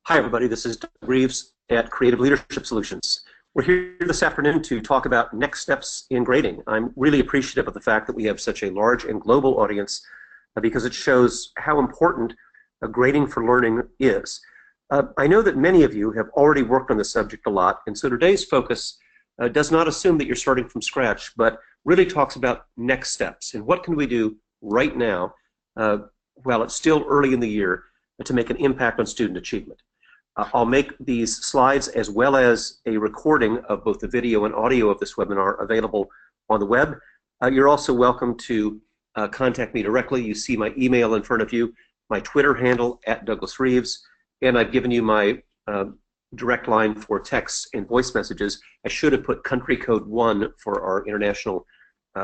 Hi, everybody. This is Reeves at Creative Leadership Solutions. We're here this afternoon to talk about next steps in grading. I'm really appreciative of the fact that we have such a large and global audience because it shows how important grading for learning is. I know that many of you have already worked on this subject a lot, and so today's focus does not assume that you're starting from scratch, but really talks about next steps and what can we do right now while it's still early in the year to make an impact on student achievement. I'll make these slides as well as a recording of both the video and audio of this webinar available on the web. You're also welcome to contact me directly. You see my email in front of you, my Twitter handle @DouglasReeves, and I've given you my direct line for texts and voice messages. I should have put country code 1 for our international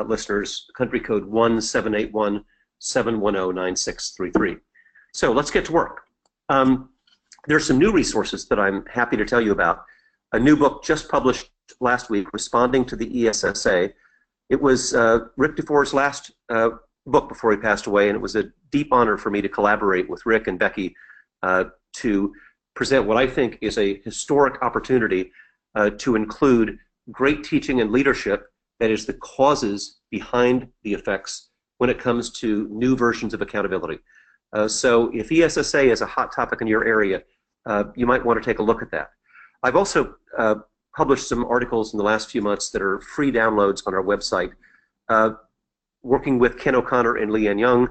listeners, country code 1-781-710-9633. So let's get to work. There's some new resources that I'm happy to tell you about. A new book just published last week, Responding to the ESSA. It was Rick Dufour's last book before he passed away, and it was a deep honor for me to collaborate with Rick and Becky to present what I think is a historic opportunity to include great teaching and leadership, that is the causes behind the effects when it comes to new versions of accountability. So if ESSA is a hot topic in your area, you might want to take a look at that. I've also published some articles in the last few months that are free downloads on our website. Working with Ken O'Connor and Leanne Young,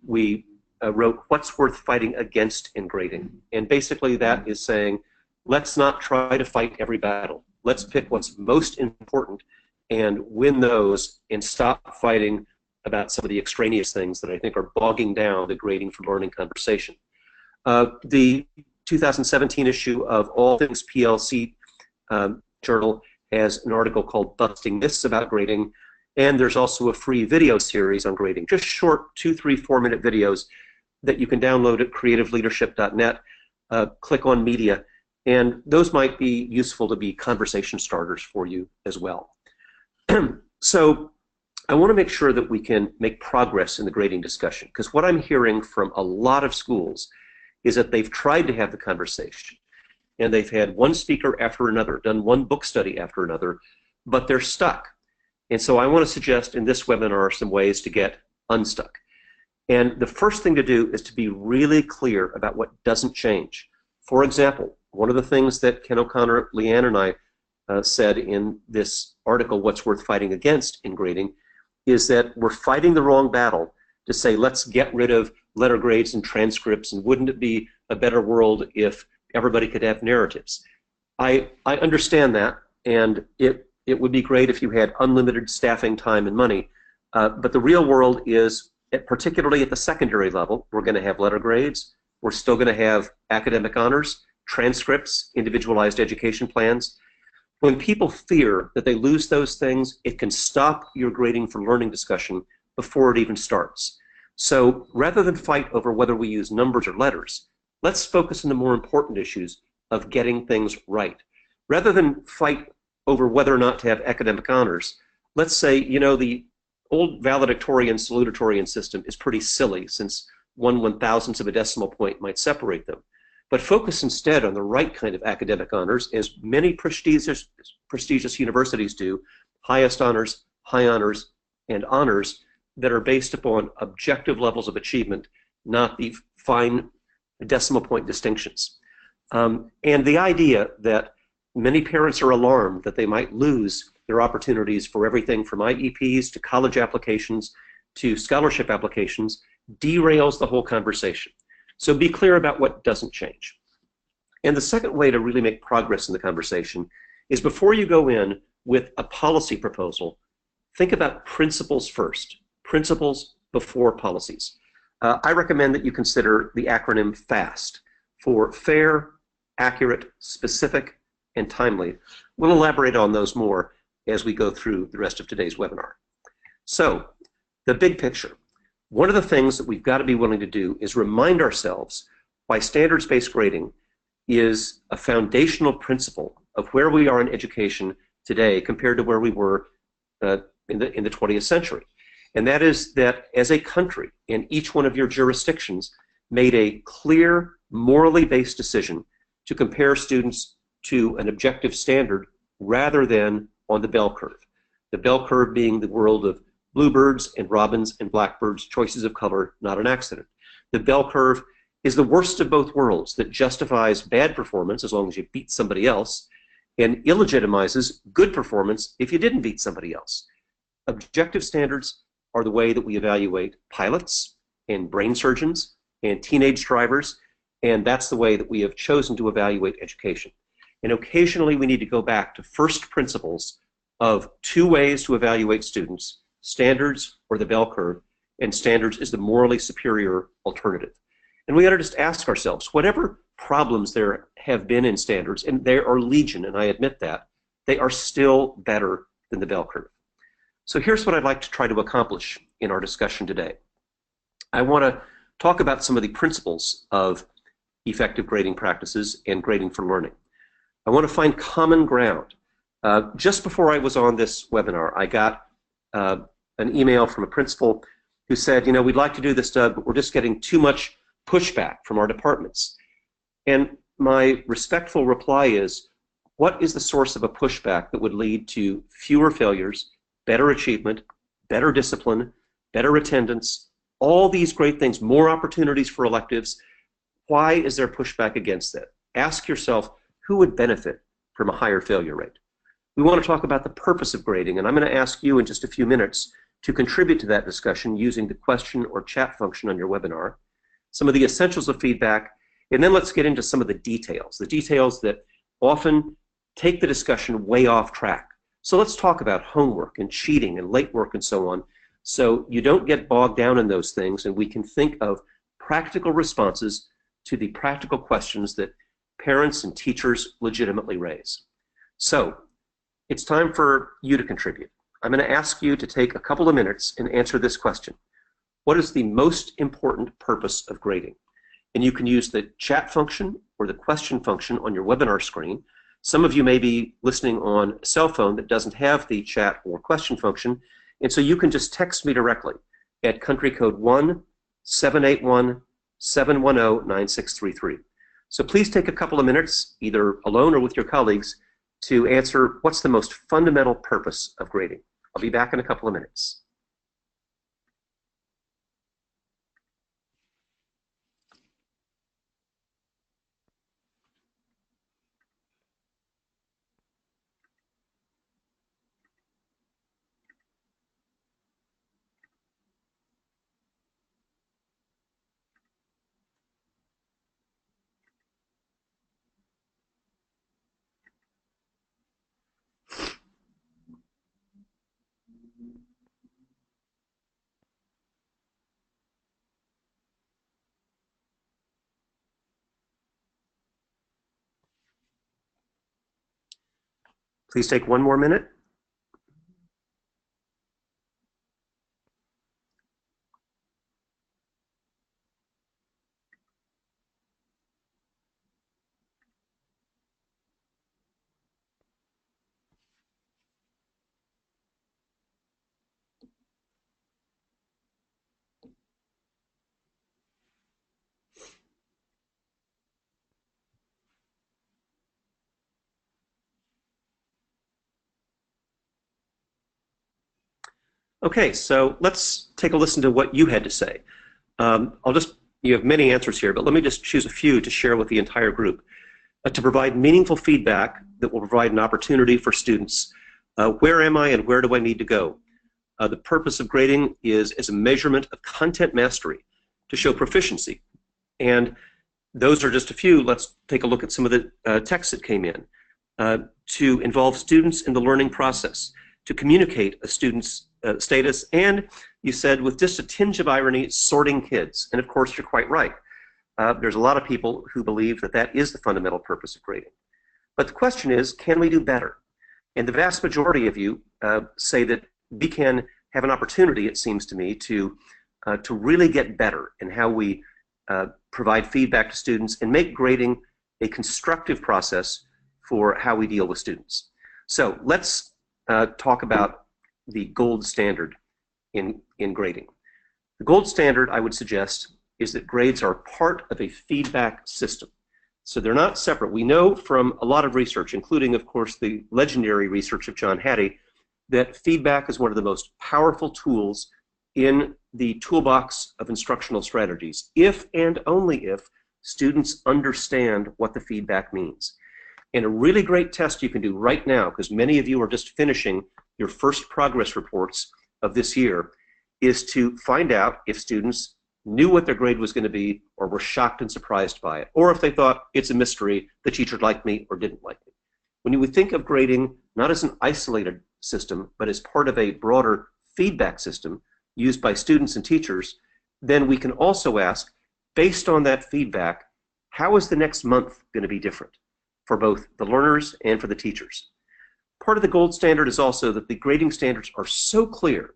we wrote What's Worth Fighting Against in Grading. And basically that is saying, let's not try to fight every battle. Let's pick what's most important and win those and stop fighting about some of the extraneous things that I think are bogging down the grading for learning conversation. The 2017 issue of All Things PLC journal has an article called Busting Myths About Grading, and there's also a free video series on grading, just short 2, 3, 4-minute videos that you can download at creativeleadership.net, click on media, and those might be useful to be conversation starters for you as well. So I want to make sure that we can make progress in the grading discussion, because what I'm hearing from a lot of schools is that they've tried to have the conversation, and they've had one speaker after another, done one book study after another, but they're stuck. And so I want to suggest in this webinar some ways to get unstuck. And the first thing to do is to be really clear about what doesn't change. For example, one of the things that Ken O'Connor, Leanne, and I said in this article, What's Worth Fighting Against in Grading, is that we're fighting the wrong battle to say, let's get rid of letter grades and transcripts, and wouldn't it be a better world if everybody could have narratives? I understand that, and it would be great if you had unlimited staffing time and money, but the real world is, particularly at the secondary level, we're going to have letter grades, we're still going to have academic honors, transcripts, individualized education plans. When people fear that they lose those things, it can stop your grading for learning discussion before it even starts. So rather than fight over whether we use numbers or letters, let's focus on the more important issues of getting things right. Rather than fight over whether or not to have academic honors, let's say, you know, the old valedictorian salutatorian system is pretty silly, since 1/1000th of a decimal point might separate them. But focus instead on the right kind of academic honors, as many prestigious universities do, highest honors, high honors, and honors that are based upon objective levels of achievement, not the fine decimal point distinctions. And the idea that many parents are alarmed that they might lose their opportunities for everything from IEPs to college applications to scholarship applications derails the whole conversation. So be clear about what doesn't change. And the second way to really make progress in the conversation is, before you go in with a policy proposal, think about principles first. Principles before policies. I recommend that you consider the acronym FAST for fair, accurate, specific, and timely. We'll elaborate on those more as we go through the rest of today's webinar. So, the big picture. One of the things that we've got to be willing to do is remind ourselves why standards-based grading is a foundational principle of where we are in education today compared to where we were in the 20th century. And that is that as a country, in each one of your jurisdictions, made a clear, morally based decision to compare students to an objective standard rather than on the bell curve. The bell curve being the world of bluebirds and robins and blackbirds, choices of color, not an accident. The bell curve is the worst of both worlds that justifies bad performance as long as you beat somebody else and illegitimizes good performance if you didn't beat somebody else. Objective standards are the way that we evaluate pilots and brain surgeons and teenage drivers, and that's the way that we have chosen to evaluate education. And occasionally we need to go back to first principles of two ways to evaluate students, standards or the bell curve, and standards is the morally superior alternative. And we ought to just ask ourselves, whatever problems there have been in standards, and there are legion, and I admit that, they are still better than the bell curve. So here's what I'd like to try to accomplish in our discussion today. I want to talk about some of the principles of effective grading practices and grading for learning. I want to find common ground. Just before I was on this webinar, I got an email from a principal who said, you know, we'd like to do this, Doug, but we're just getting too much pushback from our departments. And my respectful reply is, what is the source of a pushback that would lead to fewer failures, better achievement, better discipline, better attendance, all these great things, more opportunities for electives? Why is there pushback against that? Ask yourself, who would benefit from a higher failure rate? We want to talk about the purpose of grading, and I'm going to ask you in just a few minutes to contribute to that discussion using the question or chat function on your webinar, some of the essentials of feedback, and then let's get into some of the details that often take the discussion way off track. So let's talk about homework and cheating and late work and so on, so you don't get bogged down in those things and we can think of practical responses to the practical questions that parents and teachers legitimately raise. So it's time for you to contribute. I'm going to ask you to take a couple of minutes and answer this question. What is the most important purpose of grading? And you can use the chat function or the question function on your webinar screen. Some of you may be listening on a cell phone that doesn't have the chat or question function, and so you can just text me directly at country code 1-781-710-9633. So please take a couple of minutes, either alone or with your colleagues, to answer what's the most fundamental purpose of grading. I'll be back in a couple of minutes. Please take one more minute. Okay, so let's take a listen to what you had to say. You have many answers here, but let me just choose a few to share with the entire group. To provide meaningful feedback that will provide an opportunity for students. Where am I and where do I need to go? The purpose of grading is as a measurement of content mastery to show proficiency. And those are just a few. Let's take a look at some of the texts that came in. To involve students in the learning process, to communicate a student's status, and you said with just a tinge of irony, sorting kids. And of course, you're quite right. There's a lot of people who believe that that is the fundamental purpose of grading. But the question is, can we do better? And the vast majority of you say that we can have an opportunity, it seems to me, to really get better in how we provide feedback to students and make grading a constructive process for how we deal with students. So let's talk about the gold standard in grading. The gold standard, I would suggest, is that grades are part of a feedback system. So they're not separate. We know from a lot of research, including, of course, the legendary research of John Hattie, that feedback is one of the most powerful tools in the toolbox of instructional strategies, if and only if students understand what the feedback means. And a really great test you can do right now, because many of you are just finishing your first progress reports of this year, is to find out if students knew what their grade was going to be or were shocked and surprised by it, or if they thought it's a mystery, the teacher liked me or didn't like me. When you think of grading not as an isolated system, but as part of a broader feedback system used by students and teachers, then we can also ask, based on that feedback, how is the next month going to be different for both the learners and for the teachers? Part of the gold standard is also that the grading standards are so clear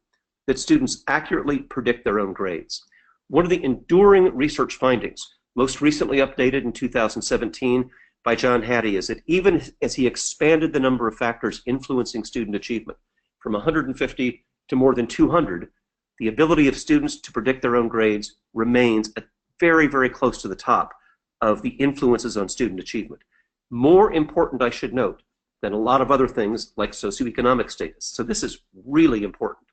that students accurately predict their own grades. One of the enduring research findings, most recently updated in 2017 by John Hattie, is that even as he expanded the number of factors influencing student achievement from 150 to more than 200, the ability of students to predict their own grades remains very, very close to the top of the influences on student achievement. More important, I should note, than a lot of other things like socioeconomic status. So this is really important.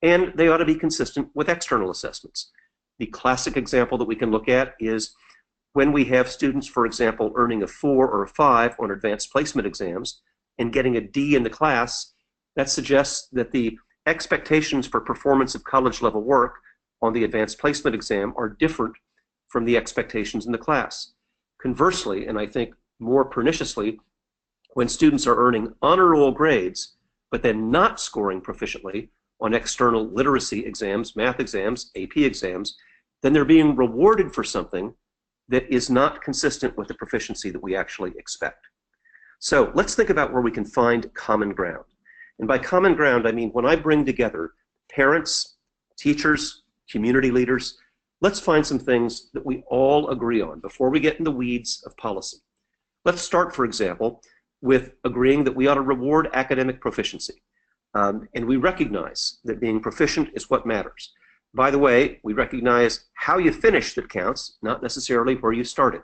And they ought to be consistent with external assessments. The classic example that we can look at is when we have students, for example, earning a 4 or a 5 on advanced placement exams and getting a D in the class, that suggests that the expectations for performance of college level work on the advanced placement exam are different from the expectations in the class. Conversely, and I think more perniciously, when students are earning honor roll grades, but then not scoring proficiently on external literacy exams, math exams, AP exams, then they're being rewarded for something that is not consistent with the proficiency that we actually expect. So let's think about where we can find common ground. And by common ground, I mean when I bring together parents, teachers, community leaders, let's find some things that we all agree on before we get in the weeds of policy. Let's start, for example, with agreeing that we ought to reward academic proficiency. And we recognize that being proficient is what matters. By the way, we recognize how you finish that counts, not necessarily where you started.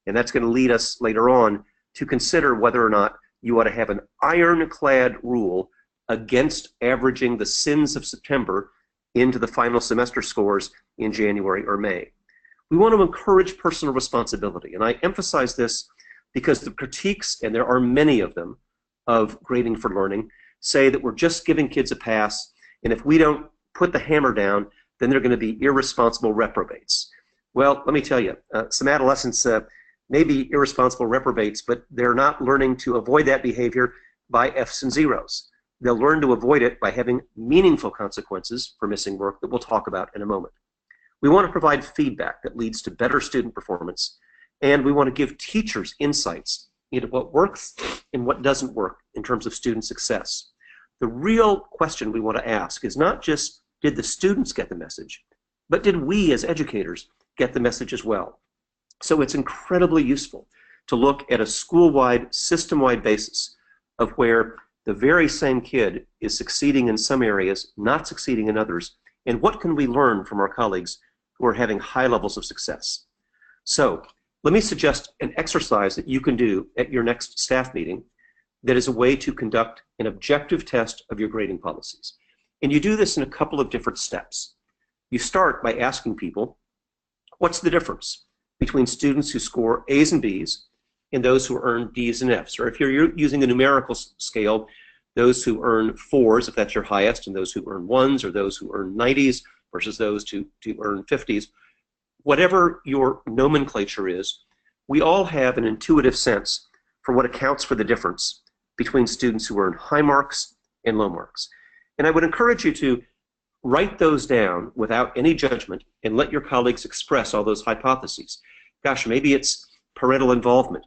And that's going to lead us later on to consider whether or not you ought to have an ironclad rule against averaging the sins of September into the final semester scores in January or May. We want to encourage personal responsibility, and I emphasize this because the critiques, and there are many of them, of grading for learning, say that we're just giving kids a pass, and if we don't put the hammer down, then they're going to be irresponsible reprobates. Well, let me tell you, some adolescents may be irresponsible reprobates, but they're not learning to avoid that behavior by F's and zeros. They'll learn to avoid it by having meaningful consequences for missing work that we'll talk about in a moment. We want to provide feedback that leads to better student performance, and we want to give teachers insights into what works and what doesn't work in terms of student success. The real question we want to ask is not just, did the students get the message, but did we as educators get the message as well? So it's incredibly useful to look at a school-wide, system-wide basis of where the very same kid is succeeding in some areas, not succeeding in others, and what can we learn from our colleagues who are having high levels of success. So let me suggest an exercise that you can do at your next staff meeting that is a way to conduct an objective test of your grading policies. And you do this in a couple of different steps. You start by asking people, what's the difference between students who score A's and B's and those who earn D's and F's? Or if you're using a numerical scale, those who earn 4s, if that's your highest, and those who earn 1s, or those who earn 90s versus those who earn 50s. Whatever your nomenclature is, we all have an intuitive sense for what accounts for the difference between students who earn high marks and low marks. And I would encourage you to write those down without any judgment and let your colleagues express all those hypotheses. Gosh, maybe it's parental involvement.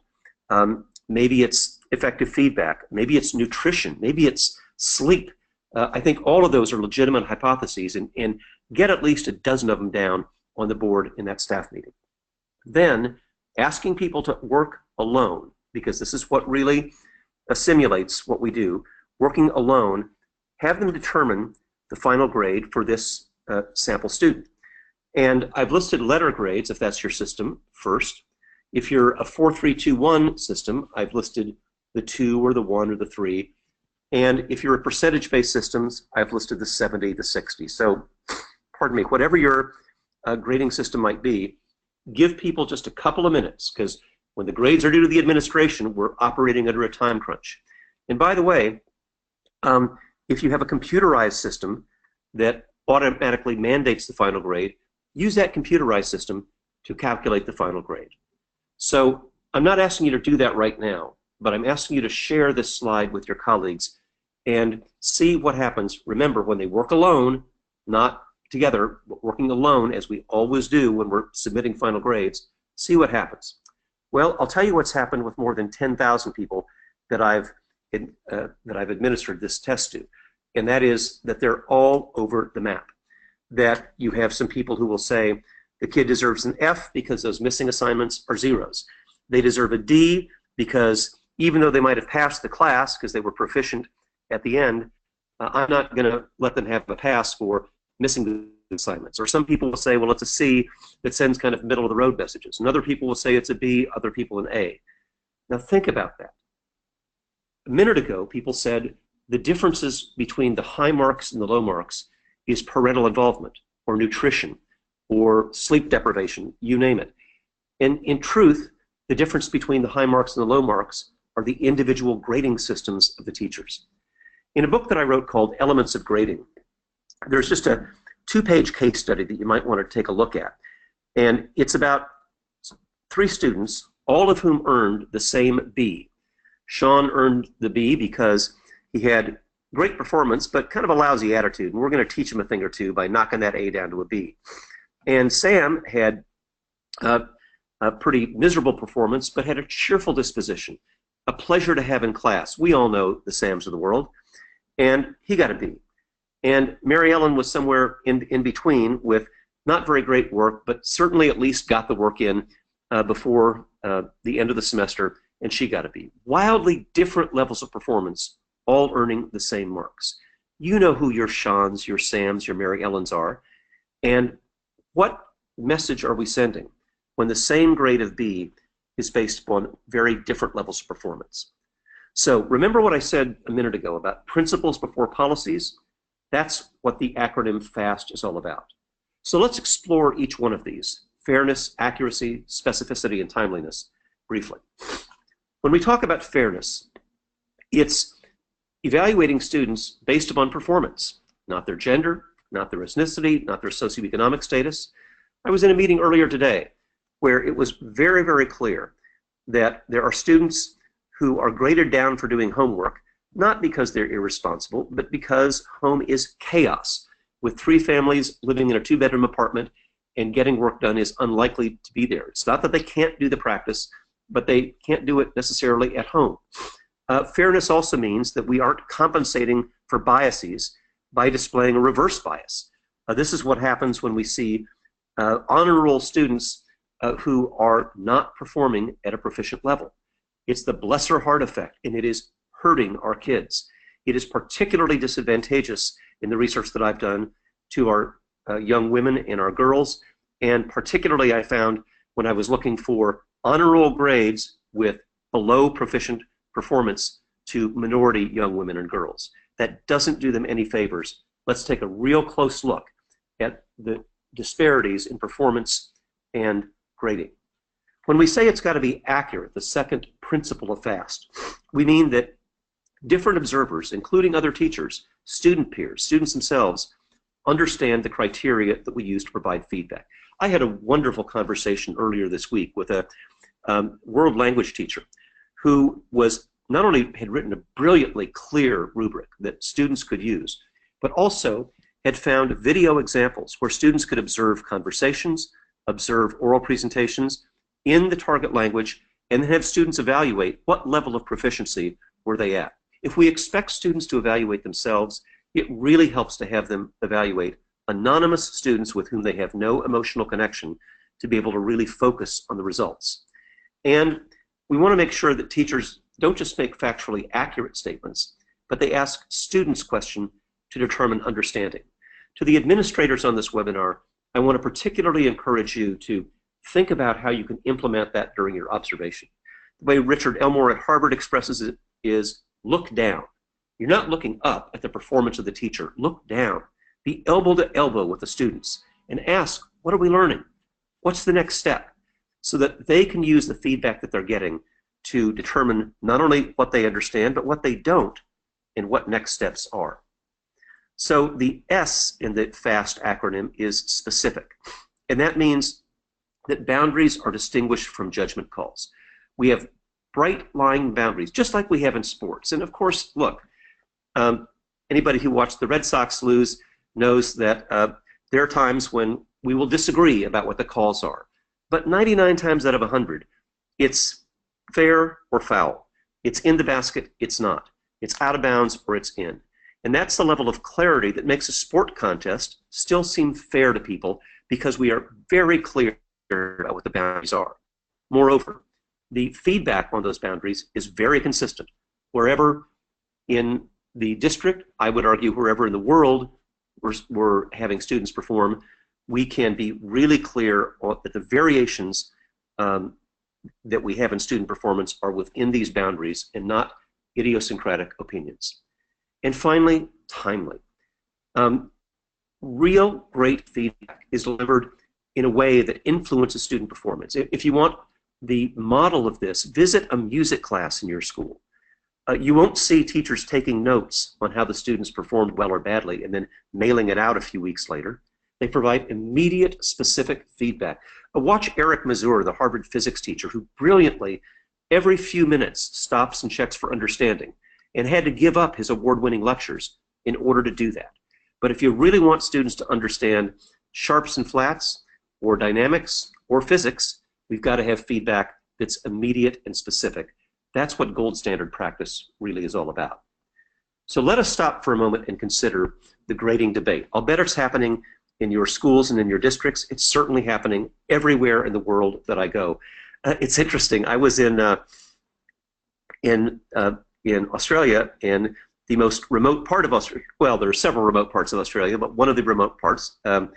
Maybe it's effective feedback. Maybe it's nutrition. Maybe it's sleep. I think all of those are legitimate hypotheses, and get at least a dozen of them down on the board in that staff meeting. Then asking people to work alone, because this is what really simulates what we do, working alone, have them determine the final grade for this sample student. And I've listed letter grades, if that's your system, first. If you're a 4-3-2-1 system, I've listed the 2 or the 1 or the 3. And if you're a percentage-based systems, I've listed the 70, the 60. So, pardon me, whatever your grading system might be, give people just a couple of minutes, because when the grades are due to the administration, we're operating under a time crunch. And by the way, if you have a computerized system that automatically mandates the final grade, use that computerized system to calculate the final grade. So I'm not asking you to do that right now, but I'm asking you to share this slide with your colleagues and see what happens. Remember, when they work alone, not together, but working alone, as we always do when we're submitting final grades, see what happens. Well, I'll tell you what's happened with more than 10,000 people that I've administered this test to, and that is that they're all over the map. That you have some people who will say the kid deserves an F because those missing assignments are zeros. They deserve a D because even though they might have passed the class because they were proficient at the end, I'm not going to let them have a pass for missing assignments. Or some people will say, well, it's a C that sends kind of middle of the road messages. And other people will say it's a B, other people an A. Now think about that. A minute ago, people said the differences between the high marks and the low marks is parental involvement or nutrition or sleep deprivation, you name it. And in truth, the difference between the high marks and the low marks are the individual grading systems of the teachers. In a book that I wrote called Elements of Grading, there's just a 2-page case study that you might want to take a look at. And it's about 3 students, all of whom earned the same B. Sean earned the B because he had great performance, but kind of a lousy attitude. And we're going to teach him a thing or two by knocking that A down to a B. And Sam had a pretty miserable performance, but had a cheerful disposition, a pleasure to have in class. We all know the Sams of the world. And he got a B. And Mary Ellen was somewhere in between with not very great work, but certainly at least got the work in before the end of the semester, and she got a B. Wildly different levels of performance, all earning the same marks. You know who your Seans, your Sams, your Mary Ellens are, and what message are we sending when the same grade of B is based upon very different levels of performance? So remember what I said a minute ago about principles before policies? That's what the acronym FAST is all about. So let's explore each one of these: fairness, accuracy, specificity, and timeliness, briefly. When we talk about fairness, it's evaluating students based upon performance, not their gender, not their ethnicity, not their socioeconomic status. I was in a meeting earlier today where it was very, very clear that there are students who are graded down for doing homework, not because they're irresponsible, but because home is chaos. With 3 families living in a 2-bedroom apartment, and getting work done is unlikely to be there. It's not that they can't do the practice, but they can't do it necessarily at home. Fairness also means that we aren't compensating for biases by displaying a reverse bias. This is what happens when we see honor roll students who are not performing at a proficient level. It's the bless her heart effect, and it is hurting our kids. It is particularly disadvantageous in the research that I've done to our young women and our girls, and particularly I found when I was looking for honor roll grades with below proficient performance to minority young women and girls. That doesn't do them any favors. Let's take a real close look at the disparities in performance and grading. When we say it's got to be accurate, the second principle of FAST, we mean that different observers, including other teachers, student peers, students themselves, understand the criteria that we use to provide feedback. I had a wonderful conversation earlier this week with a world language teacher who was not only had written a brilliantly clear rubric that students could use, but also had found video examples where students could observe conversations, observe oral presentations in the target language, and then have students evaluate what level of proficiency were they at. If we expect students to evaluate themselves, it really helps to have them evaluate anonymous students with whom they have no emotional connection to be able to really focus on the results. And we want to make sure that teachers don't just make factually accurate statements, but they ask students questions to determine understanding. To the administrators on this webinar, I want to particularly encourage you to think about how you can implement that during your observation. The way Richard Elmore at Harvard expresses it is look down. You're not looking up at the performance of the teacher. Look down. Be elbow to elbow with the students and ask, what are we learning? What's the next step? So that they can use the feedback that they're getting to determine not only what they understand, but what they don't and what next steps are. So the S in the FAST acronym is specific. And that means that boundaries are distinguished from judgment calls. We have bright line boundaries, just like we have in sports. And of course, look, anybody who watched the Red Sox lose knows that there are times when we will disagree about what the calls are. But 99 times out of 100, it's fair or foul. It's in the basket, it's not. It's out of bounds or it's in. And that's the level of clarity that makes a sport contest still seem fair to people because we are very clear about what the boundaries are. Moreover, the feedback on those boundaries is very consistent. Wherever in the district, I would argue wherever in the world we're having students perform, we can be really clear that the variations that we have in student performance are within these boundaries and not idiosyncratic opinions. And finally, timely. Real great feedback is delivered in a way that influences student performance. If you want the model of this, visit a music class in your school. You won't see teachers taking notes on how the students performed well or badly and then mailing it out a few weeks later. They provide immediate, specific feedback. Watch Eric Mazur, the Harvard physics teacher, who brilliantly, every few minutes, stops and checks for understanding and had to give up his award-winning lectures in order to do that. But if you really want students to understand sharps and flats, or dynamics, or physics, we've got to have feedback that's immediate and specific. That's what gold standard practice really is all about. So let us stop for a moment and consider the grading debate. I'll bet it's happening in your schools and in your districts. It's certainly happening everywhere in the world that I go. It's interesting. I was in Australia, in the most remote part of Australia. Well, there are several remote parts of Australia, but one of the remote parts in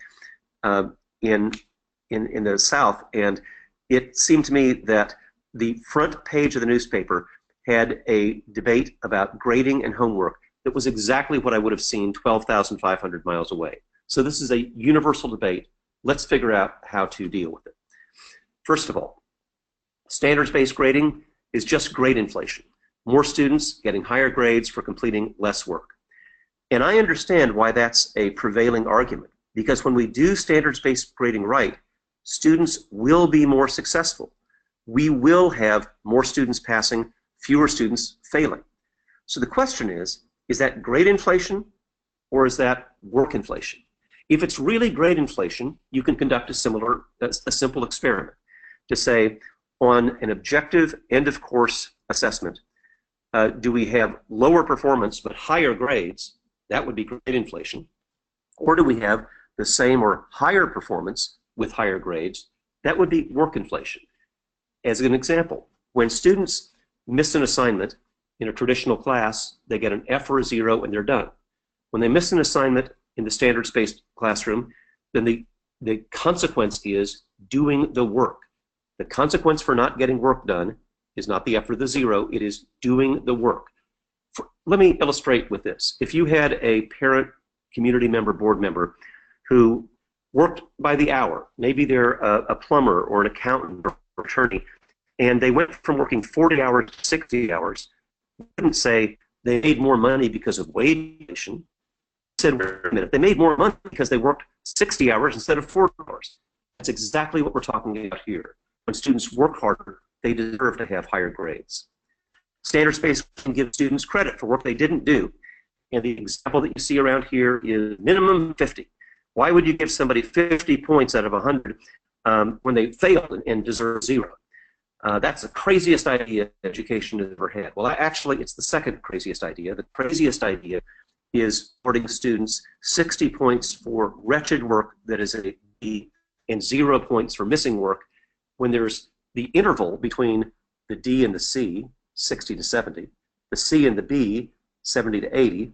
the south, and it seemed to me that the front page of the newspaper had a debate about grading and homework that was exactly what I would have seen 12,500 miles away. So this is a universal debate. Let's figure out how to deal with it. First of all, standards-based grading is just grade inflation. More students getting higher grades for completing less work. And I understand why that's a prevailing argument, because when we do standards-based grading right, students will be more successful. We will have more students passing, fewer students failing. So the question is that grade inflation or is that work inflation? If it's really grade inflation, you can conduct a simple experiment to say, on an objective end-of-course assessment, do we have lower performance but higher grades? That would be grade inflation. Or do we have the same or higher performance with higher grades? That would be work inflation. As an example, when students miss an assignment in a traditional class, they get an F or a 0 and they're done. When they miss an assignment in the standards-based classroom, then the consequence is doing the work. The consequence for not getting work done is not the F or the 0, it is doing the work. Let me illustrate with this. If you had a parent, community member, board member who worked by the hour, maybe they're a plumber or an accountant or attorney, and they went from working 40 hours to 60 hours, you wouldn't say they made more money because of wage inflation. Said, wait a minute, they made more money because they worked 60 hours instead of 40 hours. That's exactly what we're talking about here. When students work harder, they deserve to have higher grades. Standards-based can give students credit for work they didn't do. And the example that you see around here is minimum 50. Why would you give somebody 50 points out of 100 when they failed and deserve 0? That's the craziest idea education has ever had. Well, actually, it's the second craziest idea. The craziest idea is awarding students 60 points for wretched work that is a D and 0 points for missing work when there's the interval between the D and the C, 60 to 70, the C and the B, 70 to 80,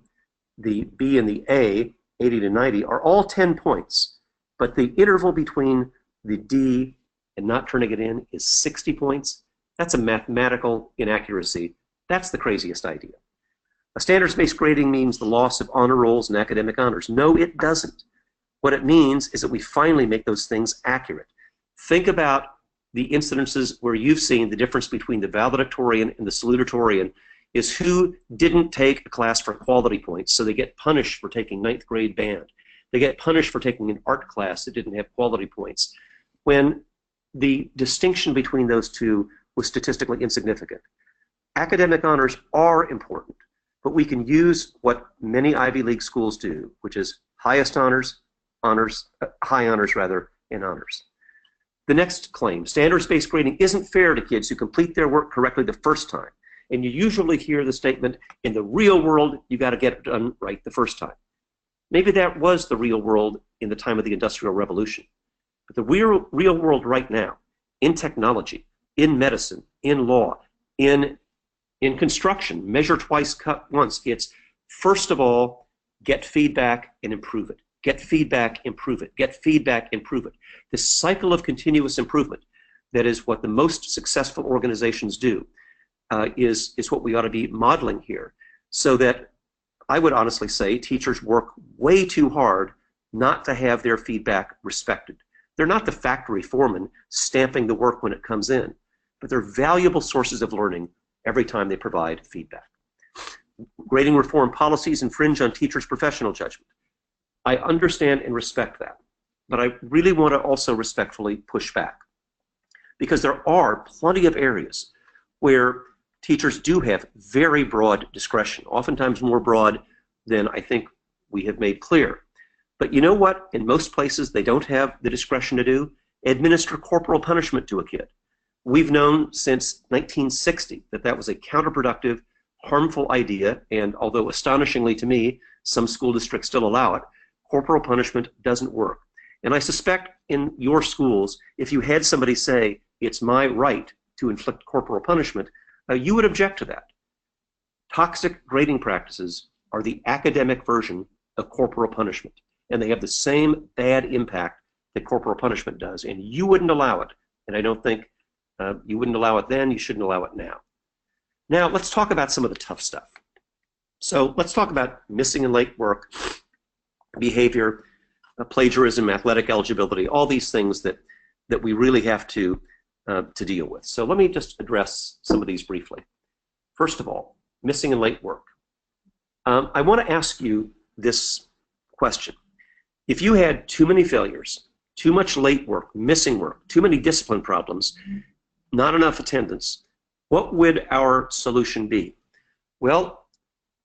the B and the A, 80 to 90, are all 10 points. But the interval between the D and not turning it in is 60 points, that's a mathematical inaccuracy. That's the craziest idea. A standards-based grading means the loss of honor rolls and academic honors. No, it doesn't. What it means is that we finally make those things accurate. Think about the incidences where you've seen the difference between the valedictorian and the salutatorian is who didn't take a class for quality points, so they get punished for taking 9th grade band. They get punished for taking an art class that didn't have quality points, when the distinction between those two was statistically insignificant. Academic honors are important, but we can use what many Ivy League schools do, which is highest honors, high honors rather, and honors. The next claim, standards-based grading isn't fair to kids who complete their work correctly the first time. And you usually hear the statement, in the real world, you got to get it done right the first time. Maybe that was the real world in the time of the Industrial Revolution. But the real world right now, in technology, in medicine, in law, in construction, measure twice, cut once, it's first of all, get feedback and improve it. Get feedback, improve it. Get feedback, improve it. This cycle of continuous improvement, that is what the most successful organizations do, is what we ought to be modeling here, so that I would honestly say teachers work way too hard not to have their feedback respected. They're not the factory foreman stamping the work when it comes in, but they're valuable sources of learning every time they provide feedback. Grading reform policies infringe on teachers' professional judgment. I understand and respect that, but I really want to also respectfully push back, because there are plenty of areas where teachers do have very broad discretion, oftentimes more broad than I think we have made clear. But you know what? In most places, they don't have the discretion to do? Administer corporal punishment to a kid. We've known since 1960 that that was a counterproductive, harmful idea, and although astonishingly to me, some school districts still allow it, corporal punishment doesn't work. And I suspect in your schools, if you had somebody say, it's my right to inflict corporal punishment, you would object to that. Toxic grading practices are the academic version of corporal punishment, and they have the same bad impact that corporal punishment does, and you wouldn't allow it. And I don't think you wouldn't allow it then, you shouldn't allow it now. Now, let's talk about some of the tough stuff. So let's talk about missing and late work, behavior, plagiarism, athletic eligibility, all these things that we really have to deal with. So let me just address some of these briefly. First of all, missing and late work. I want to ask you this question. If you had too many failures, too much late work, missing work, too many discipline problems, not enough attendance, what would our solution be? Well,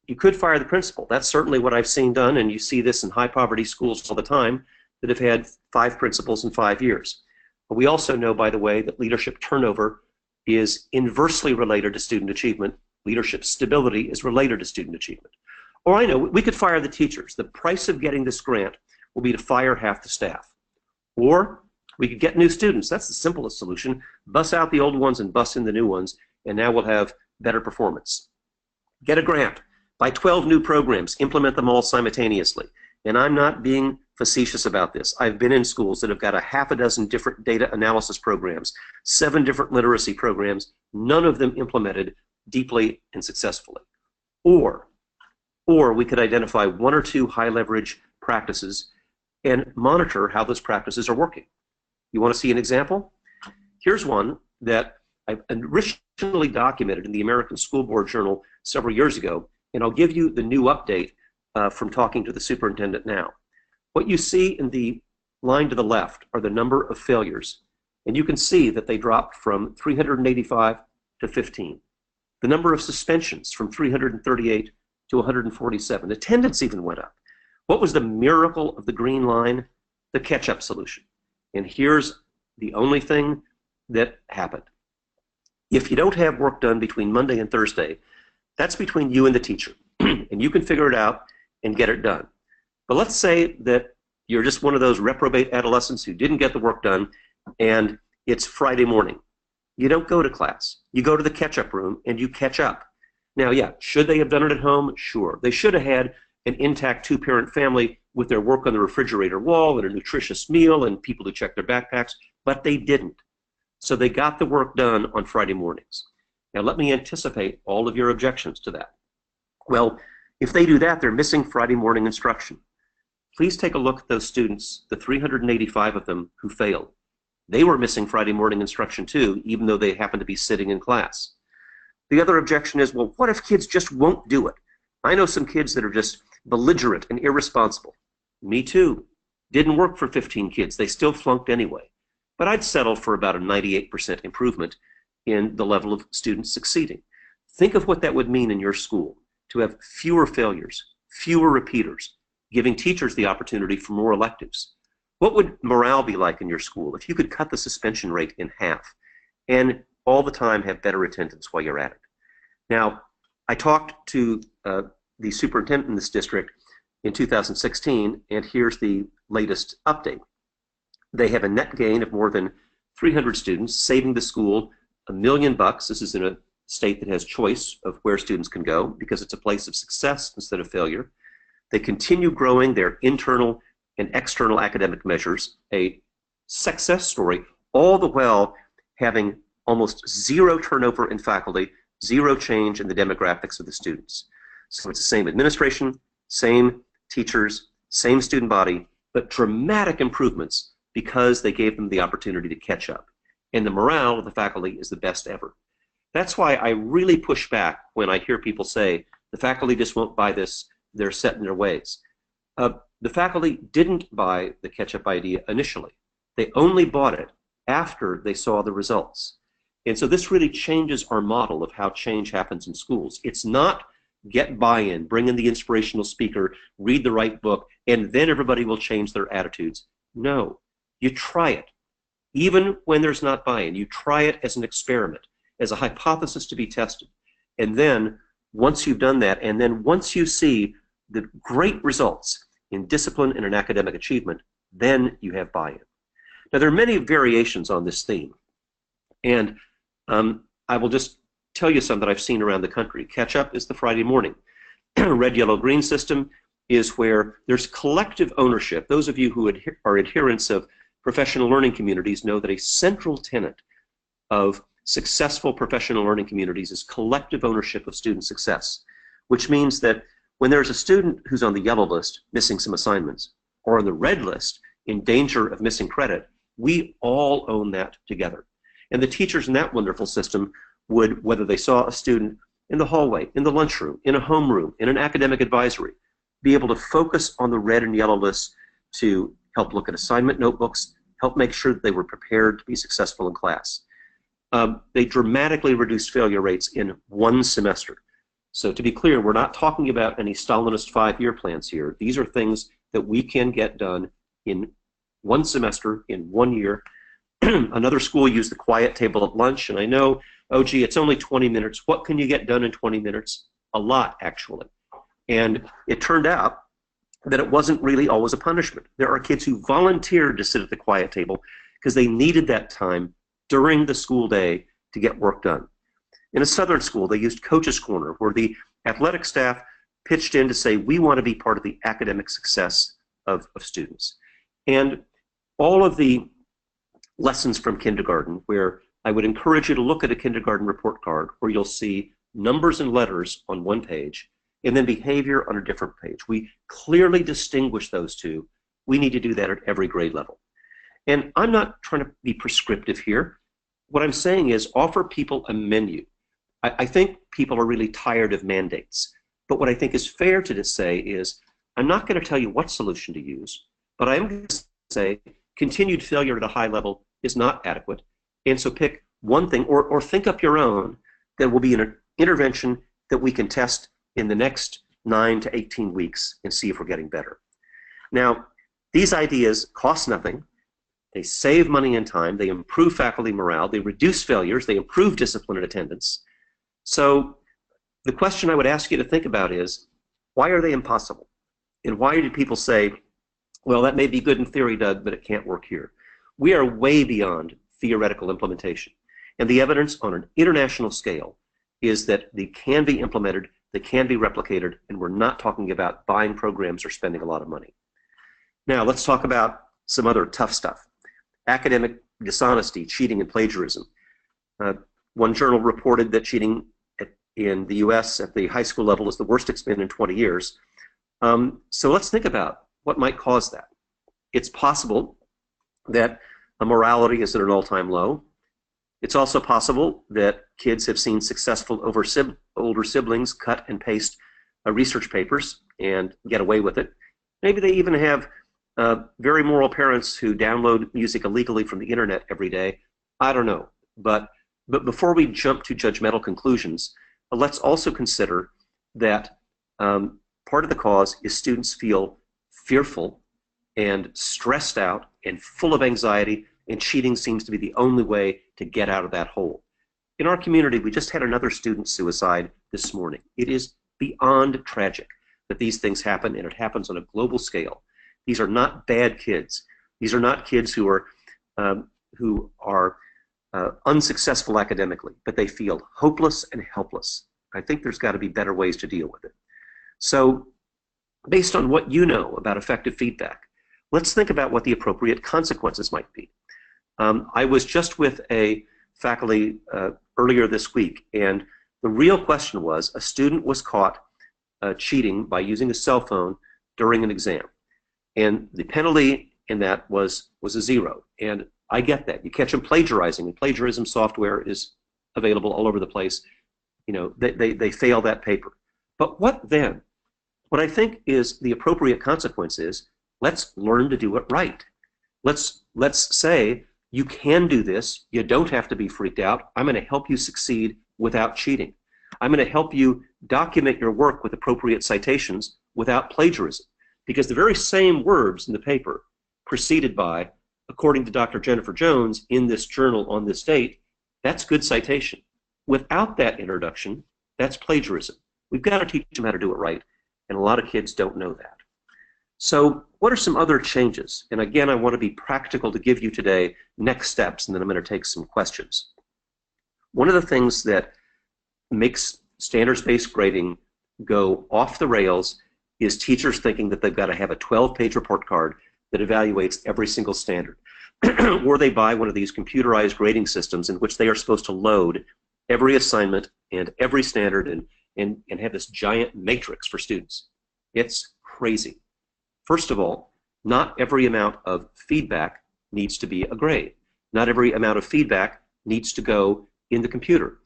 you could fire the principal. That's certainly what I've seen done, and you see this in high poverty schools all the time that have had 5 principals in 5 years. But we also know, by the way, that leadership turnover is inversely related to student achievement. Leadership stability is related to student achievement. Or I know, we could fire the teachers. The price of getting this grant will be to fire half the staff. Or we could get new students. That's the simplest solution. Bus out the old ones and bus in the new ones, and now we'll have better performance. Get a grant. Buy 12 new programs. Implement them all simultaneously. And I'm not being facetious about this. I've been in schools that have got a half a dozen different data analysis programs, 7 different literacy programs, none of them implemented deeply and successfully. Or we could identify 1 or 2 high leverage practices and monitor how those practices are working. You want to see an example? Here's one that I originally documented in the American School Board Journal several years ago, and I'll give you the new update from talking to the superintendent now. What you see in the line to the left are the number of failures, and you can see that they dropped from 385 to 15. The number of suspensions from 338 to 147. Attendance even went up. What was the miracle of the green line? The Ketchup solution. And here's the only thing that happened. If you don't have work done between Monday and Thursday, that's between you and the teacher, and you can figure it out and get it done. But let's say that you're just one of those reprobate adolescents who didn't get the work done, and it's Friday morning. You don't go to class. You go to the catch-up room, and you catch up. Now, yeah, should they have done it at home? Sure. They should have had an intact 2-parent family with their work on the refrigerator wall and a nutritious meal and people to check their backpacks, but they didn't. So they got the work done on Friday mornings. Now let me anticipate all of your objections to that. Well, if they do that, they're missing Friday morning instruction. Please take a look at those students, the 385 of them who failed. They were missing Friday morning instruction too, even though they happened to be sitting in class. The other objection is, well, what if kids just won't do it? I know some kids that are just belligerent and irresponsible. Me too. Didn't work for 15 kids. They still flunked anyway. But I'd settle for about a 98% improvement in the level of students succeeding. Think of what that would mean in your school, to have fewer failures, fewer repeaters, giving teachers the opportunity for more electives. What would morale be like in your school if you could cut the suspension rate in half and all the time have better attendance while you're at it? Now, I talked to the superintendent in this district in 2016, and here's the latest update. They have a net gain of more than 300 students, saving the school $1 million. This is in a state that has choice of where students can go because it's a place of success instead of failure. They continue growing their internal and external academic measures, a success story, all the while having almost zero turnover in faculty, zero change in the demographics of the students. So it's the same administration, same teachers, same student body, but dramatic improvements because they gave them the opportunity to catch up. And the morale of the faculty is the best ever. That's why I really push back when I hear people say, the faculty just won't buy this, they're set in their ways. The faculty didn't buy the Ketchup idea initially. They only bought it after they saw the results. And so this really changes our model of how change happens in schools. It's not get buy-in, bring in the inspirational speaker, read the right book, and then everybody will change their attitudes. No, you try it. Even when there's not buy-in, you try it as an experiment, as a hypothesis to be tested. And then once you've done that, and then once you see the great results in discipline and in academic achievement, then you have buy-in. Now, there are many variations on this theme, and I will just tell you some that I've seen around the country. Ketchup is the Friday morning. Red, yellow, green system is where there's collective ownership. Those of you who are adherents of professional learning communities know that a central tenet of successful professional learning communities is collective ownership of student success, which means that when there's a student who's on the yellow list missing some assignments, or on the red list in danger of missing credit, we all own that together. And the teachers in that wonderful system would, whether they saw a student in the hallway, in the lunchroom, in a homeroom, in an academic advisory, be able to focus on the red and yellow lists to help look at assignment notebooks, help make sure that they were prepared to be successful in class. They dramatically reduced failure rates in one semester. So to be clear, we're not talking about any Stalinist 5-year plans here. These are things that we can get done in one semester, in 1 year. Another school used the quiet table at lunch, and I know, oh gee, it's only 20 minutes. What can you get done in 20 minutes? A lot, actually. And it turned out that it wasn't really always a punishment. There are kids who volunteered to sit at the quiet table because they needed that time during the school day to get work done. In a southern school, they used Coach's Corner, where the athletic staff pitched in to say, we want to be part of the academic success of students. And all of the lessons from kindergarten, where I would encourage you to look at a kindergarten report card, where you'll see numbers and letters on one page, and then behavior on a different page. We clearly distinguish those two. We need to do that at every grade level. And I'm not trying to be prescriptive here. What I'm saying is offer people a menu. I think people are really tired of mandates. But what I think is fair to say is, I'm not going to tell you what solution to use, but I am going to say continued failure at a high level is not adequate. And so pick one thing, or think up your own, that will be an intervention that we can test in the next 9 to 18 weeks and see if we're getting better. Now, these ideas cost nothing. They save money and time. They improve faculty morale. They reduce failures. They improve discipline and attendance. So the question I would ask you to think about is, why are they impossible? And why do people say, well, that may be good in theory, Doug, but it can't work here? We are way beyond theoretical implementation. And the evidence on an international scale is that they can be implemented, they can be replicated, and we're not talking about buying programs or spending a lot of money. Now, let's talk about some other tough stuff. Academic dishonesty, cheating, and plagiarism. One journal reported that cheating in the US at the high school level is the worst it's been in 20 years. So let's think about what might cause that. It's possible that morality is at an all-time low. It's also possible that kids have seen successful older siblings cut and paste research papers and get away with it. Maybe they even have very moral parents who download music illegally from the internet every day. I don't know. But before we jump to judgmental conclusions, let's also consider that part of the cause is students feel fearful and stressed out and full of anxiety, and cheating seems to be the only way to get out of that hole. In our community, we just had another student suicide this morning. It is beyond tragic that these things happen, and it happens on a global scale. These are not bad kids. These are not kids who are unsuccessful academically, but they feel hopeless and helpless. I think there's got to be better ways to deal with it. So, based on what you know about effective feedback, let's think about what the appropriate consequences might be. I was just with a faculty earlier this week, and the real question was, a student was caught cheating by using a cell phone during an exam. And the penalty in that was a 0. And I get that. You catch them plagiarizing, and plagiarism software is available all over the place. You know, they fail that paper. But what then? What I think is the appropriate consequence is, let's learn to do it right. Let's say, you can do this. You don't have to be freaked out. I'm going to help you succeed without cheating. I'm going to help you document your work with appropriate citations without plagiarism. Because the very same words in the paper preceded by, according to Dr. Jennifer Jones, in this journal on this date, that's good citation. Without that introduction, that's plagiarism. We've got to teach them how to do it right, and a lot of kids don't know that. So what are some other changes? And again, I want to be practical to give you today next steps, and then I'm going to take some questions. One of the things that makes standards-based grading go off the rails is teachers thinking that they've got to have a 12-page report card that evaluates every single standard. Or they buy one of these computerized grading systems in which they are supposed to load every assignment and every standard and have this giant matrix for students. It's crazy. First of all, not every amount of feedback needs to be a grade. Not every amount of feedback needs to go in the computer.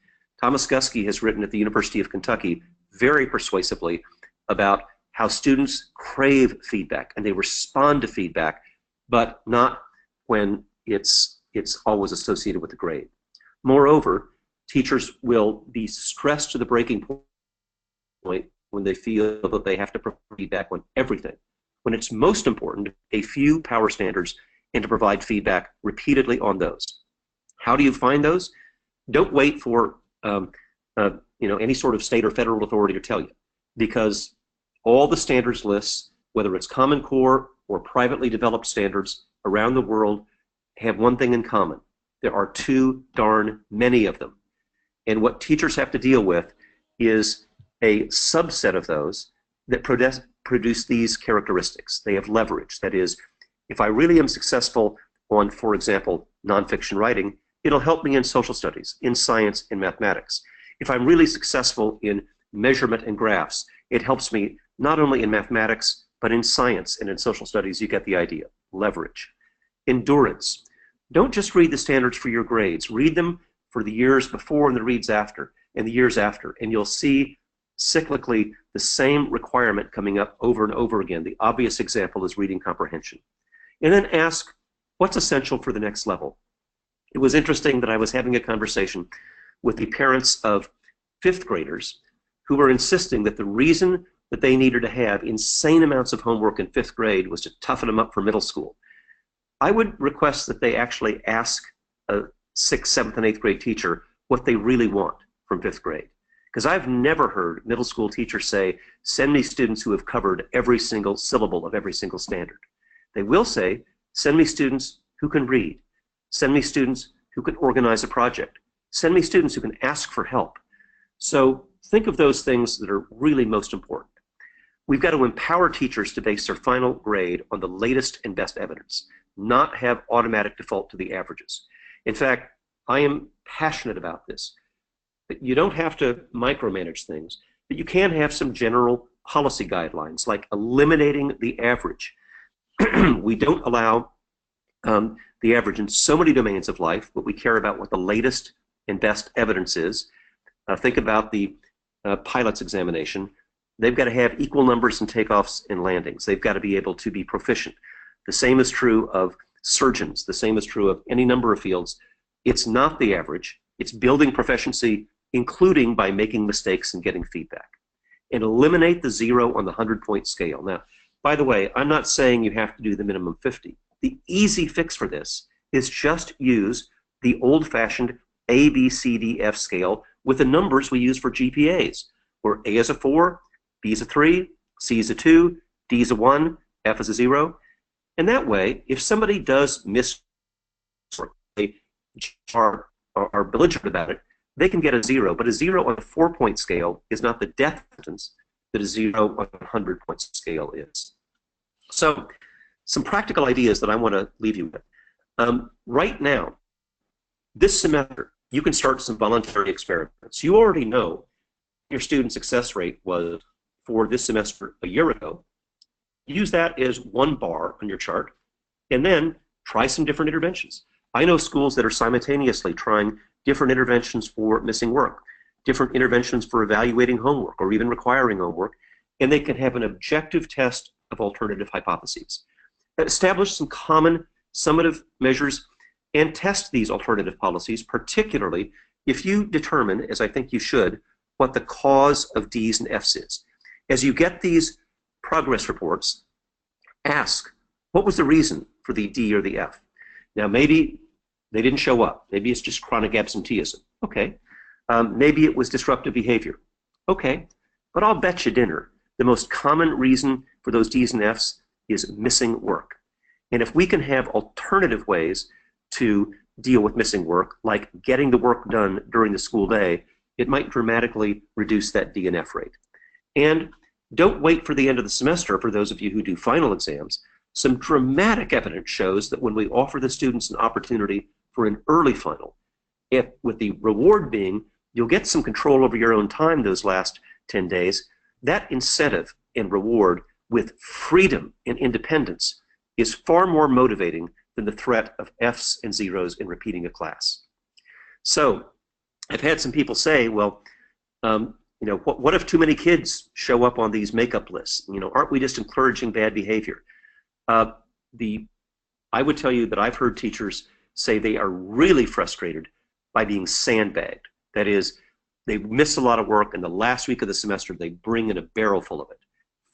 Thomas Guskey has written at the University of Kentucky very persuasively about how students crave feedback and they respond to feedback, but not when it's always associated with the grade. Moreover, teachers will be stressed to the breaking point when they feel that they have to provide feedback on everything. When it's most important, a few power standards, and to provide feedback repeatedly on those. How do you find those? Don't wait for any sort of state or federal authority to tell you, because all the standards lists, whether it's Common Core or privately developed standards around the world, have one thing in common. There are too darn many of them. And what teachers have to deal with is a subset of those that produce these characteristics. They have leverage. That is, if I really am successful on, for example, nonfiction writing, it'll help me in social studies, in science, in mathematics. If I'm really successful in measurement and graphs, it helps me not only in mathematics, but in science and in social studies. You get the idea. Leverage. Endurance. Don't just read the standards for your grades. Read them for the years before and the years after, and you'll see cyclically the same requirement coming up over and over again. The obvious example is reading comprehension. And then ask, what's essential for the next level? It was interesting that I was having a conversation with the parents of 5th graders who were insisting that the reason that they needed to have insane amounts of homework in 5th grade was to toughen them up for middle school. I would request that they actually ask a 6th, 7th, and 8th grade teacher what they really want from 5th grade. Because I've never heard middle school teachers say, send me students who have covered every single syllable of every single standard. They will say, send me students who can read. Send me students who can organize a project. Send me students who can ask for help. So think of those things that are really most important. We've got to empower teachers to base their final grade on the latest and best evidence. not have automatic default to the averages. In fact, I am passionate about this. That you don't have to micromanage things, but you can have some general policy guidelines, like eliminating the average. We don't allow the average in so many domains of life, but we care about what the latest and best evidence is. Think about the pilot's examination. They've got to have equal numbers in takeoffs and landings. They've got to be able to be proficient. The same is true of surgeons. The same is true of any number of fields. It's not the average. It's building proficiency, including by making mistakes and getting feedback. And eliminate the 0 on the 100-point scale. Now, by the way, I'm not saying you have to do the minimum 50. The easy fix for this is just use the old-fashioned A, B, C, D, F scale with the numbers we use for GPAs, where A is a 4, B is a 3, C is a 2, D is a 1, F is a 0. And that way, if somebody does miss or they are belligerent about it, they can get a 0. But a 0 on a 4-point scale is not the death sentence that a 0 on a 100-point scale is. So, some practical ideas that I want to leave you with. Right now, this semester, you can start some voluntary experiments. You already know your student success rate was for this semester a year ago. Use that as one bar on your chart, and then try some different interventions. I know schools that are simultaneously trying different interventions for missing work, different interventions for evaluating homework or even requiring homework, and they can have an objective test of alternative hypotheses. Establish some common summative measures and test these alternative policies, particularly if you determine, as I think you should, what the cause of D's and F's is. As you get these progress reports, ask, what was the reason for the D or the F? Now, maybe they didn't show up. Maybe it's just chronic absenteeism. Okay. Maybe it was disruptive behavior. Okay. But I'll bet you dinner, the most common reason for those D's and F's is missing work. And if we can have alternative ways to deal with missing work, like getting the work done during the school day, it might dramatically reduce that D and F rate. And don't wait for the end of the semester, for those of you who do final exams. Some dramatic evidence shows that when we offer the students an opportunity for an early final, with the reward being you'll get some control over your own time those last 10 days, that incentive and reward with freedom and independence is far more motivating than the threat of F's and zeros in repeating a class. So I've had some people say, well, you know, what if too many kids show up on these makeup lists? You know, aren't we just encouraging bad behavior? I would tell you that I've heard teachers say they are really frustrated by being sandbagged. That is, they miss a lot of work, and the last week of the semester they bring in a barrel full of it.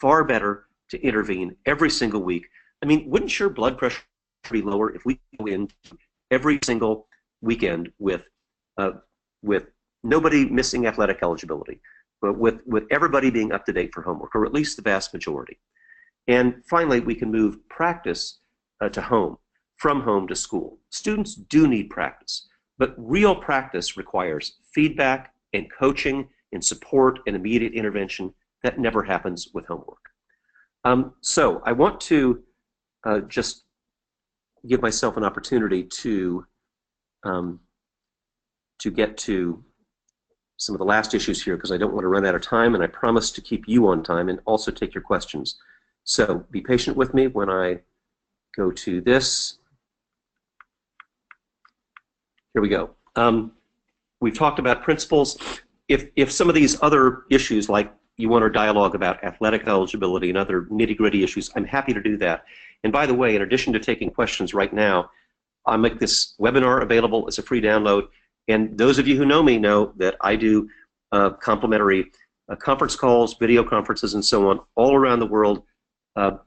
Far better to intervene every single week. I mean, wouldn't your blood pressure be lower if we go in every single weekend with nobody missing athletic eligibility, but with everybody being up to date for homework, or at least the vast majority? And finally, we can move practice to home, from home to school. Students do need practice, but real practice requires feedback and coaching and support and immediate intervention. That never happens with homework. So I want to just give myself an opportunity to get to some of the last issues here, because I don't want to run out of time, and I promise to keep you on time and also take your questions. So be patient with me when I go to this. Here we go. We've talked about principles. If some of these other issues, like you want to dialogue about athletic eligibility and other nitty-gritty issues, I'm happy to do that. And by the way, in addition to taking questions right now, I'll make this webinar available as a free download. And those of you who know me know that I do complimentary conference calls, video conferences, and so on all around the world,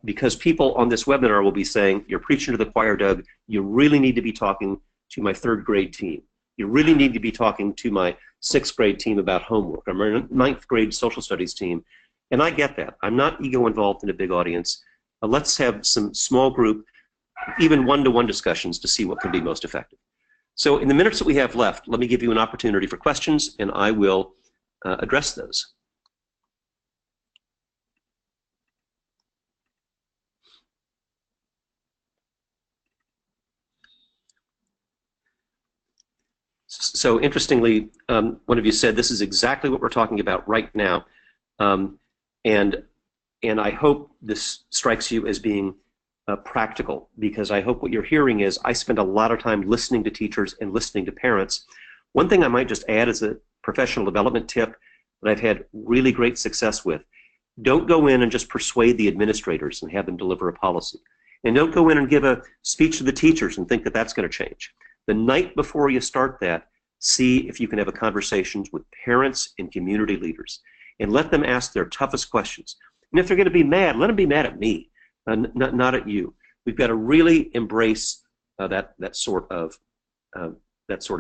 because people on this webinar will be saying, you're preaching to the choir, Doug. You really need to be talking to my 3rd grade team. You really need to be talking to my 6th grade team about homework, or my 9th grade social studies team. And I get that. I'm not ego involved in a big audience. Let's have some small group, even one-to-one discussions to see what can be most effective. So in the minutes that we have left, let me give you an opportunity for questions, and I will address those. So interestingly, one of you said this is exactly what we're talking about right now, and I hope this strikes you as being practical, because I hope what you're hearing is I spend a lot of time listening to teachers and listening to parents. One thing I might just add as a professional development tip that I've had really great success with: don't go in and just persuade the administrators and have them deliver a policy. And don't go in and give a speech to the teachers and think that that's going to change. The night before you start that, see if you can have a conversation with parents and community leaders and let them ask their toughest questions. And if they're going to be mad, let them be mad at me, not at you. We've got to really embrace that sort of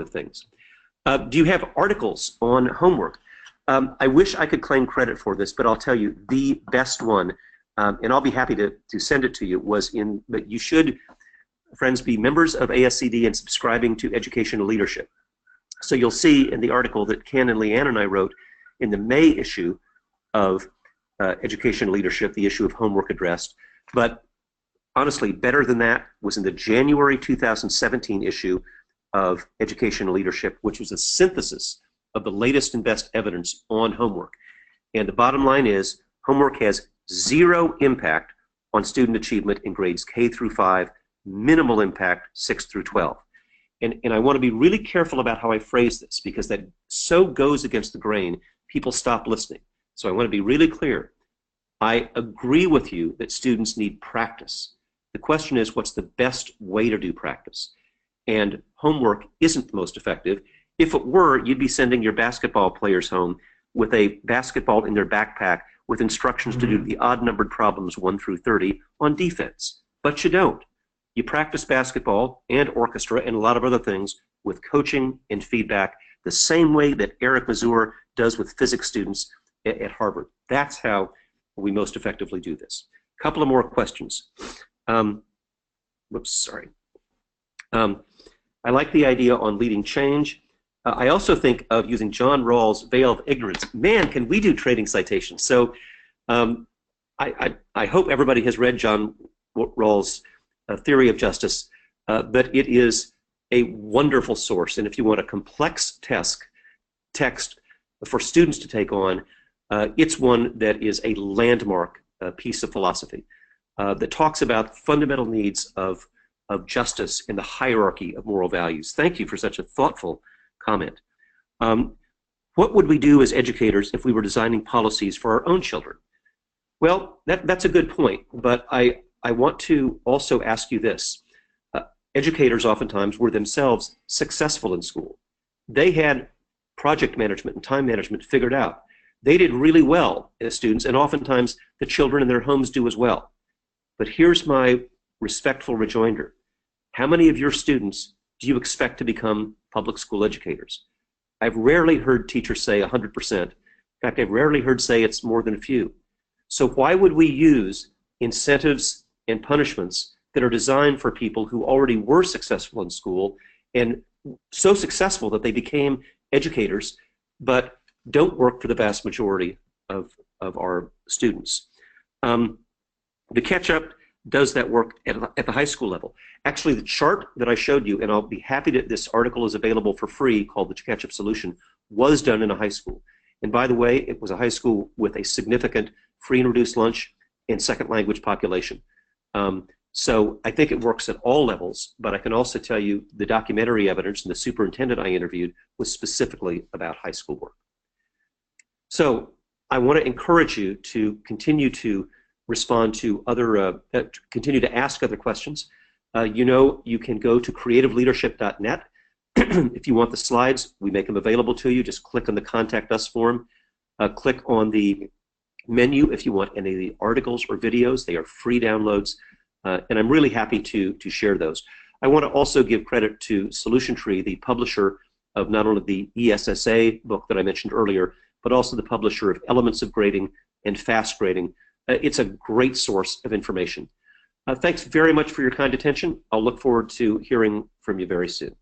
things. Do you have articles on homework? I wish I could claim credit for this, but I'll tell you the best one, and I'll be happy to send it to you, but you should, friends, be members of ASCD and subscribing to Educational Leadership. So you'll see in the article that Ken and Leanne and I wrote in the May issue of Educational Leadership, the issue of homework addressed. But honestly, better than that was in the January 2017 issue of Educational Leadership, which was a synthesis of the latest and best evidence on homework. And the bottom line is, homework has zero impact on student achievement in grades K through 5, minimal impact 6 through 12. And I want to be really careful about how I phrase this, because that so goes against the grain, people stop listening. So I want to be really clear. I agree with you that students need practice. The question is, what's the best way to do practice? And homework isn't the most effective. If it were, you'd be sending your basketball players home with a basketball in their backpack with instructions to do the odd-numbered problems 1 through 30 on defense. But you don't. You practice basketball and orchestra and a lot of other things with coaching and feedback, the same way that Eric Mazur does with physics students at Harvard. That's how we most effectively do this. A couple of more questions. Whoops, sorry. I like the idea on leading change. I also think of using John Rawls' veil of ignorance. Man, can we do trading citations? So I hope everybody has read John Rawls' Theory of Justice, but it is a wonderful source. And if you want a complex text for students to take on, it's one that is a landmark piece of philosophy that talks about fundamental needs of justice in the hierarchy of moral values. Thank you for such a thoughtful comment. What would we do as educators if we were designing policies for our own children? Well, that's a good point, but I want to also ask you this. Educators oftentimes were themselves successful in school. They had project management and time management figured out. They did really well as students, and oftentimes the children in their homes do as well. But here's my respectful rejoinder. How many of your students do you expect to become public school educators? I've rarely heard teachers say 100%. In fact, I've rarely heard say it's more than a few. So why would we use incentives and punishments that are designed for people who already were successful in school and so successful that they became educators, but don't work for the vast majority of our students? The Ketchup does that work at the high school level. Actually, the chart that I showed you, and I'll be happy that this article is available for free, called the Ketchup Solution, was done in a high school. And by the way, it was a high school with a significant free and reduced lunch and second language population. So I think it works at all levels, but I can also tell you the documentary evidence and the superintendent I interviewed was specifically about high school work. So I want to encourage you to continue to respond to other, continue to ask other questions. You know, you can go to creativeleadership.net. If you want the slides, we make them available to you. Just click on the Contact Us form. Click on the menu if you want any of the articles or videos. They are free downloads, and I'm really happy to share those. I want to also give credit to Solution Tree, the publisher of not only the ESSA book that I mentioned earlier, but also the publisher of Elements of Grading and Fast Grading. It's a great source of information. Thanks very much for your kind attention. I'll look forward to hearing from you very soon.